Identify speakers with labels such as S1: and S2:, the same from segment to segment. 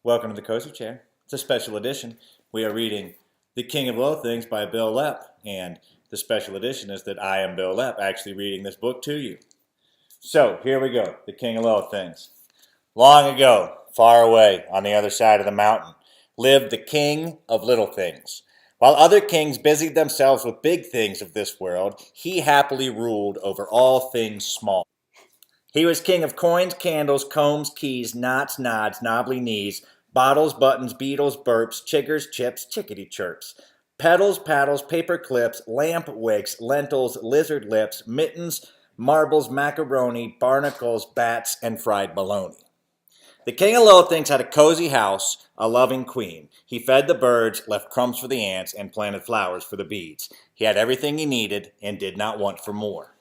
S1: Welcome to the Cozy Chair. It's a special edition. We are reading The King of Little Things by Bill Lepp, and the special edition is that I am Bill Lepp actually reading this book to you. So, here we go, The King of Little Things. Long ago, far away on the other side of the mountain, lived the King of Little Things. While other kings busied themselves with big things of this world, he happily ruled over all things small. He was king of coins, candles, combs, keys, knots, nods, knobbly knees, bottles, buttons, beetles, burps, chiggers, chips, chickadee chirps, petals, paddles, paper clips, lamp wicks, lentils, lizard lips, mittens, marbles, macaroni, barnacles, bats, and fried bologna. The king of little things had a cozy house, a loving queen. He fed the birds, left crumbs for the ants, and planted flowers for the bees. He had everything he needed and did not want for more.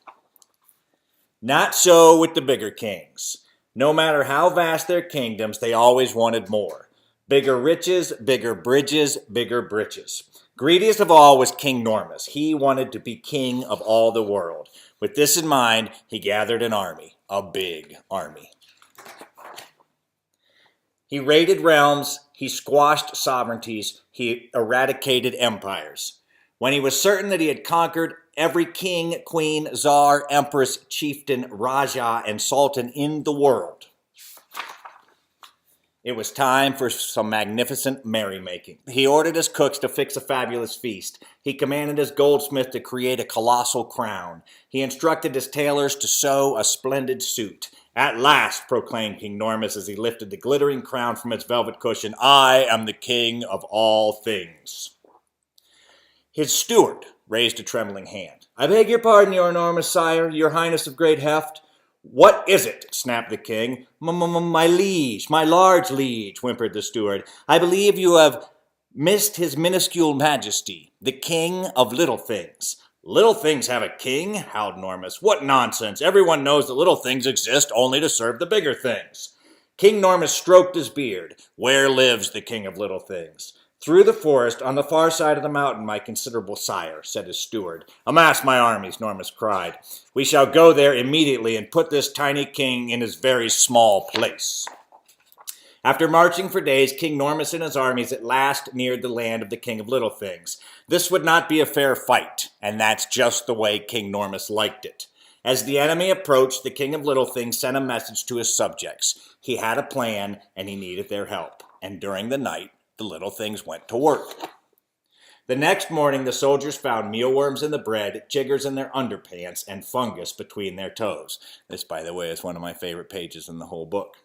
S1: Not so with the bigger kings. No matter how vast their kingdoms, they always wanted more. Bigger riches, bigger bridges, bigger britches. Greediest of all was King Normus. He wanted to be king of all the world. With this in mind, he gathered an army, a big army. He raided realms, he squashed sovereignties, he eradicated empires. When he was certain that he had conquered every king, queen, czar, empress, chieftain, raja, and sultan in the world, it was time for some magnificent merrymaking. He ordered his cooks to fix a fabulous feast. He commanded his goldsmith to create a colossal crown. He instructed his tailors to sew a splendid suit. At last, proclaimed King Normus as he lifted the glittering crown from its velvet cushion, I am the king of all things. His steward raised a trembling hand. I beg your pardon, your enormous sire, your highness of great heft. What is it? Snapped the king. My liege, my large liege, whimpered the steward. I believe you have missed his minuscule majesty, the king of little things. Little things have a king? Howled Normus. What nonsense. Everyone knows that little things exist only to serve the bigger things. King Normus stroked his beard. Where lives the king of little things? Through the forest, on the far side of the mountain, my considerable sire, said his steward. Amass my armies, Normus cried. We shall go there immediately and put this tiny king in his very small place. After marching for days, King Normus and his armies at last neared the land of the King of Little Things. This would not be a fair fight, and that's just the way King Normus liked it. As the enemy approached, the King of Little Things sent a message to his subjects. He had a plan, and he needed their help. And during the night, the little things went to work. The next morning, the soldiers found mealworms in the bread, chiggers in their underpants, and fungus between their toes. This, by the way, is one of my favorite pages in the whole book.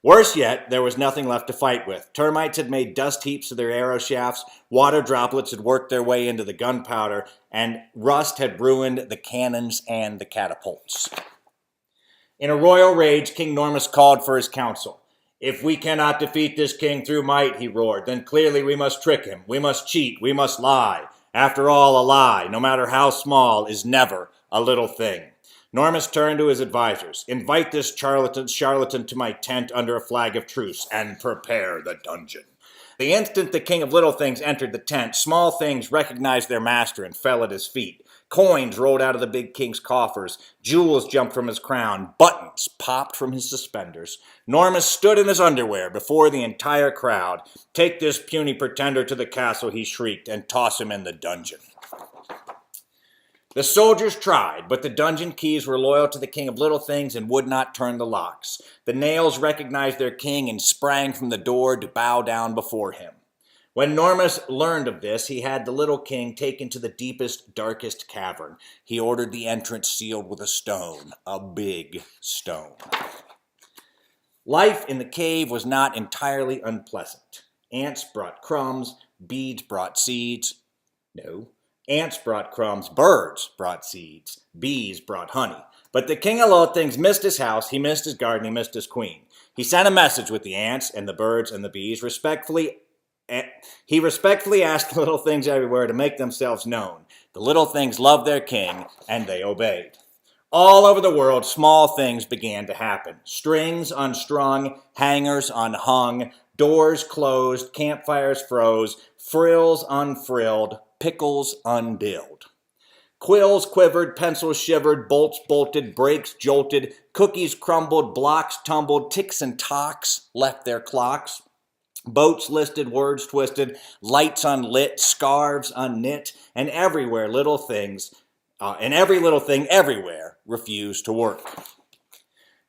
S1: Worse yet, there was nothing left to fight with. Termites had made dust heaps of their arrow shafts, water droplets had worked their way into the gunpowder, and rust had ruined the cannons and the catapults. In a royal rage, King Normus called for his council. If we cannot defeat this king through might, he roared, then clearly we must trick him. We must cheat. We must lie. After all, a lie, no matter how small, is never a little thing. Normus turned to his advisors. Invite this charlatan to my tent under a flag of truce and prepare the dungeon. The instant the king of little things entered the tent, small things recognized their master and fell at his feet. Coins rolled out of the big king's coffers. Jewels jumped from his crown. Buttons popped from his suspenders. Normus stood in his underwear before the entire crowd. Take this puny pretender to the castle, he shrieked, and toss him in the dungeon. The soldiers tried, but the dungeon keys were loyal to the king of little things and would not turn the locks. The nails recognized their king and sprang from the door to bow down before him. When Normus learned of this, he had the little king taken to the deepest, darkest cavern. He ordered the entrance sealed with a stone, a big stone. Life in the cave was not entirely unpleasant. Ants brought crumbs, bees brought seeds. Ants brought crumbs, birds brought seeds, bees brought honey. But the king of little things missed his house, he missed his garden, he missed his queen. He sent a message with the ants and the birds and the bees. He respectfully asked the little things everywhere to make themselves known. The little things loved their king, and they obeyed. All over the world, small things began to happen. Strings unstrung, hangers unhung, doors closed, campfires froze, frills unfrilled, pickles unbilled. Quills quivered, pencils shivered, bolts bolted, brakes jolted, cookies crumbled, blocks tumbled, ticks and tocks left their clocks. Boats listed, words twisted, lights unlit, scarves unknit, and everywhere little things, and every little thing everywhere refused to work.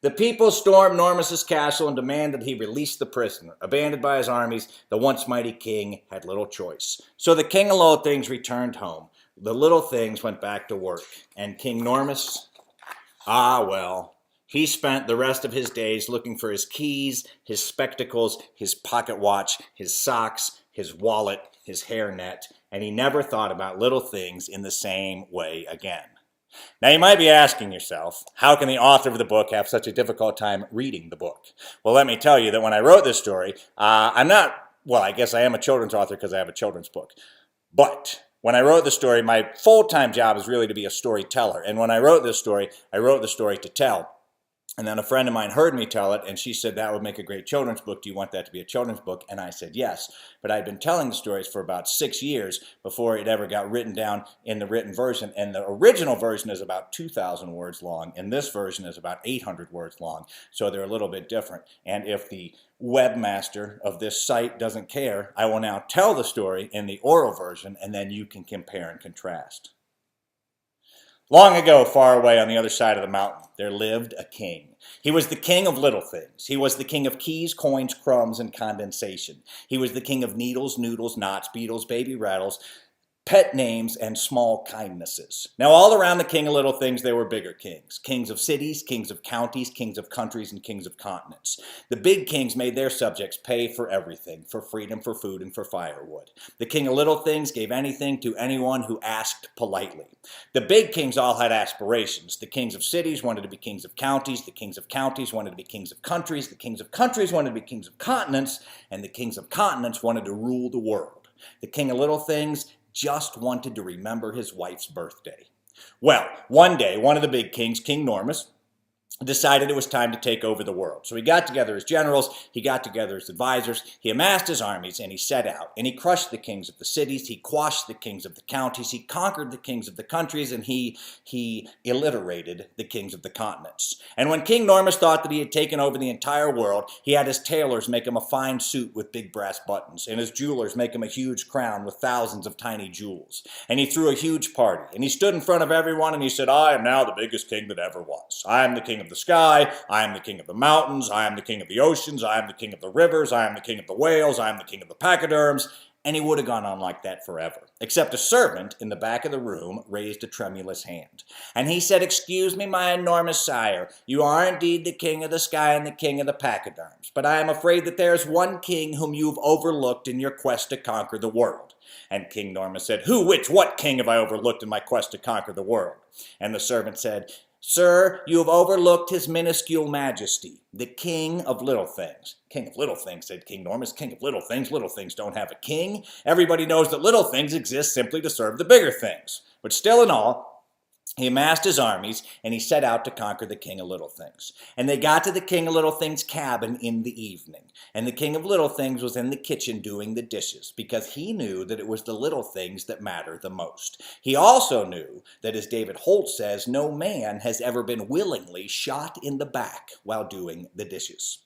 S1: The people stormed Normus's castle and demanded he release the prisoner. Abandoned by his armies, the once mighty king had little choice. So the king of Little Things returned home. The little things went back to work. And King Normus, he spent the rest of his days looking for his keys, his spectacles, his pocket watch, his socks, his wallet, his hairnet, and he never thought about little things in the same way again. Now you might be asking yourself, how can the author of the book have such a difficult time reading the book? Well, let me tell you that when I wrote this story, I guess I am a children's author because I have a children's book. But when I wrote the story, my full-time job is really to be a storyteller. And when I wrote this story, I wrote the story to tell. And then a friend of mine heard me tell it, and she said, that would make a great children's book. Do you want that to be a children's book? And I said, yes. But I'd been telling the stories for about 6 years before it ever got written down in the written version. And the original version is about 2,000 words long, and this version is about 800 words long. So they're a little bit different. And if the webmaster of this site doesn't care, I will now tell the story in the oral version, and then you can compare and contrast. Long ago, far away on the other side of the mountain, there lived a king. He was the king of little things. He was the king of keys, coins, crumbs, and condensation. He was the king of needles, noodles, knots, beetles, baby rattles, pet names, and small kindnesses. Now, all around the king of little things, there were bigger kings. Kings of cities, kings of counties, kings of countries, and kings of continents. The big kings made their subjects pay for everything, for freedom, for food, and for firewood. The king of little things gave anything to anyone who asked politely. The big kings all had aspirations. The kings of cities wanted to be kings of counties. The kings of counties wanted to be kings of countries. The kings of countries wanted to be kings of continents. And the kings of continents wanted to rule the world. The king of little things just wanted to remember his wife's birthday. Well, one day, one of the big kings, King Normus, decided it was time to take over the world. So he got together his generals, he got together his advisors, he amassed his armies, and he set out. And he crushed the kings of the cities, he quashed the kings of the counties, he conquered the kings of the countries, and he alliterated the kings of the continents. And when King Normus thought that he had taken over the entire world, he had his tailors make him a fine suit with big brass buttons, and his jewelers make him a huge crown with thousands of tiny jewels. And he threw a huge party, and he stood in front of everyone, and he said, I am now the biggest king that ever was. I am the king of the sky, I am the king of the mountains, I am the king of the oceans, I am the king of the rivers, I am the king of the whales, I am the king of the pachyderms, and he would have gone on like that forever. Except a servant in the back of the room raised a tremulous hand. And he said, excuse me, my enormous sire, you are indeed the king of the sky and the king of the pachyderms, but I am afraid that there is one king whom you've overlooked in your quest to conquer the world. And King Normus said, who, which, what king have I overlooked in my quest to conquer the world? And the servant said, sir, you have overlooked his minuscule majesty, the king of little things. King of little things, said King Normus. King of little things don't have a king. Everybody knows that little things exist simply to serve the bigger things. But still in all, he amassed his armies, and he set out to conquer the king of little things. And they got to the king of little things' cabin in the evening. And the king of little things was in the kitchen doing the dishes, because he knew that it was the little things that matter the most. He also knew that, as David Holt says, no man has ever been willingly shot in the back while doing the dishes.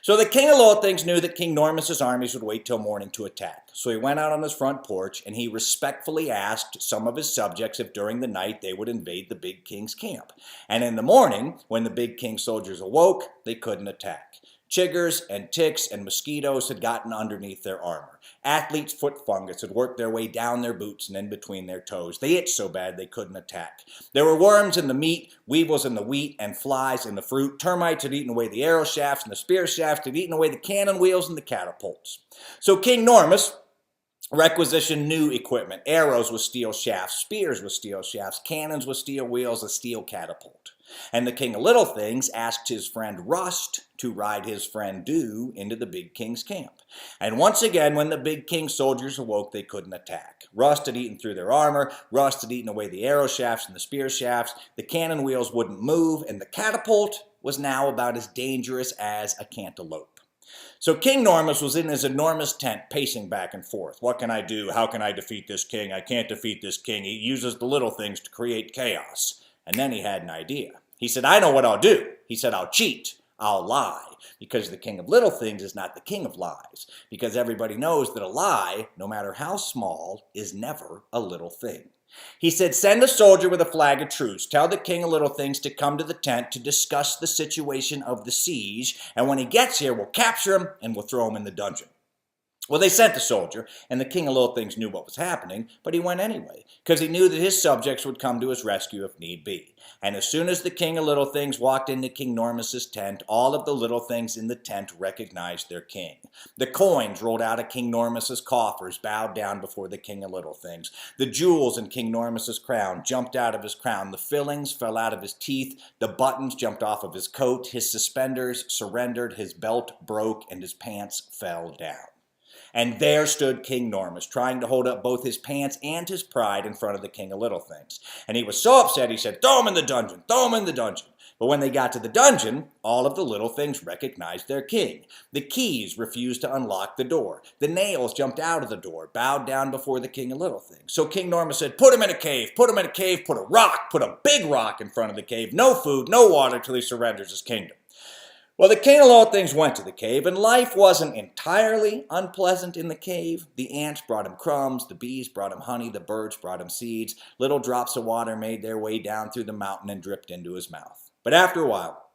S1: So the king of little things knew that King Normus's armies would wait till morning to attack. So he went out on his front porch, and he respectfully asked some of his subjects if during the night they would invade the big king's camp. And in the morning, when the big king's soldiers awoke, they couldn't attack. Chiggers and ticks and mosquitoes had gotten underneath their armor. Athlete's foot fungus had worked their way down their boots and in between their toes. They itched so bad they couldn't attack. There were worms in the meat, weevils in the wheat, and flies in the fruit. Termites had eaten away the arrow shafts, and the spear shafts had eaten away the cannon wheels and the catapults. So King Normus requisitioned new equipment. Arrows with steel shafts, spears with steel shafts, cannons with steel wheels, a steel catapult. And the king of little things asked his friend Rust to ride his friend Dew into the big king's camp. And once again, when the big king's soldiers awoke, they couldn't attack. Rust had eaten through their armor, Rust had eaten away the arrow shafts and the spear shafts, the cannon wheels wouldn't move, and the catapult was now about as dangerous as a cantaloupe. So King Normus was in his enormous tent, pacing back and forth. What can I do? How can I defeat this king? I can't defeat this king. He uses the little things to create chaos. And then he had an idea. He said, I know what I'll do. He said, I'll cheat. I'll lie, because the king of little things is not the king of lies, because everybody knows that a lie, no matter how small, is never a little thing. He said, send a soldier with a flag of truce. Tell the king of little things to come to the tent to discuss the situation of the siege, and when he gets here, we'll capture him and we'll throw him in the dungeon. Well, they sent the soldier, and the king of little things knew what was happening, but he went anyway, because he knew that his subjects would come to his rescue if need be. And as soon as the king of little things walked into King Normus's tent, all of the little things in the tent recognized their king. The coins rolled out of King Normus's coffers, bowed down before the king of little things. The jewels in King Normus's crown jumped out of his crown. The fillings fell out of his teeth. The buttons jumped off of his coat. His suspenders surrendered. His belt broke, and his pants fell down. And there stood King Normus, trying to hold up both his pants and his pride in front of the king of little things. And he was so upset, he said, throw him in the dungeon, throw him in the dungeon. But when they got to the dungeon, all of the little things recognized their king. The keys refused to unlock the door. The nails jumped out of the door, bowed down before the king of little things. So King Normus said, put him in a cave, put him in a cave, put a big rock in front of the cave, no food, no water till he surrenders his kingdom. Well, the king of little things went to the cave, and life wasn't entirely unpleasant in the cave. The ants brought him crumbs, the bees brought him honey, the birds brought him seeds. Little drops of water made their way down through the mountain and dripped into his mouth. But after a while,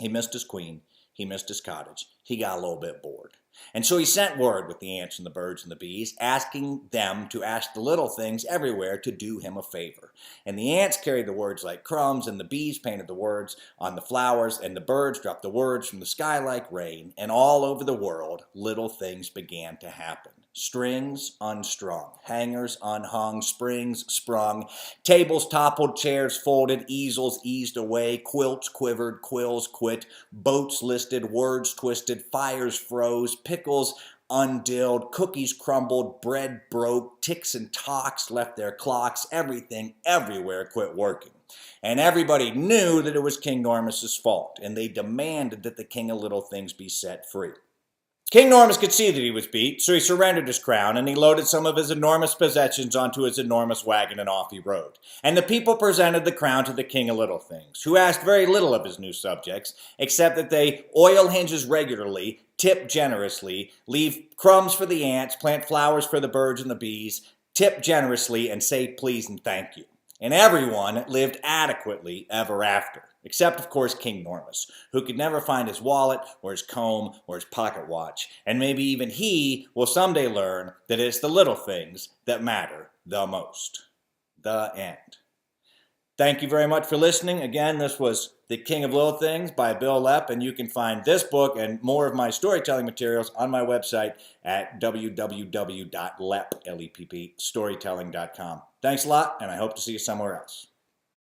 S1: he missed his queen, he missed his cottage, he got a little bit bored. And so he sent word with the ants and the birds and the bees, asking them to ask the little things everywhere to do him a favor. And the ants carried the words like crumbs, and the bees painted the words on the flowers, and the birds dropped the words from the sky like rain. And all over the world, little things began to happen. Strings unstrung, hangers unhung, springs sprung, tables toppled, chairs folded, easels eased away, quilts quivered, quills quit, boats listed, words twisted, fires froze, pickles undilled, cookies crumbled, bread broke, ticks and tocks left their clocks, everything everywhere quit working. And everybody knew that it was King Normus's fault, and they demanded that the king of little things be set free. King Normus could see that he was beat, so he surrendered his crown, and he loaded some of his enormous possessions onto his enormous wagon, and off he rode. And the people presented the crown to the king of little things, who asked very little of his new subjects, except that they oil hinges regularly, tip generously, leave crumbs for the ants, plant flowers for the birds and the bees, tip generously, and say please and thank you. And everyone lived adequately ever after, except, of course, King Normus, who could never find his wallet or his comb or his pocket watch. And maybe even he will someday learn that it's the little things that matter the most. The end. Thank you very much for listening. Again, this was The King of Little Things by Bill Lepp, and you can find this book and more of my storytelling materials on my website at www.leppstorytelling.com. Thanks a lot, and I hope to see you somewhere else.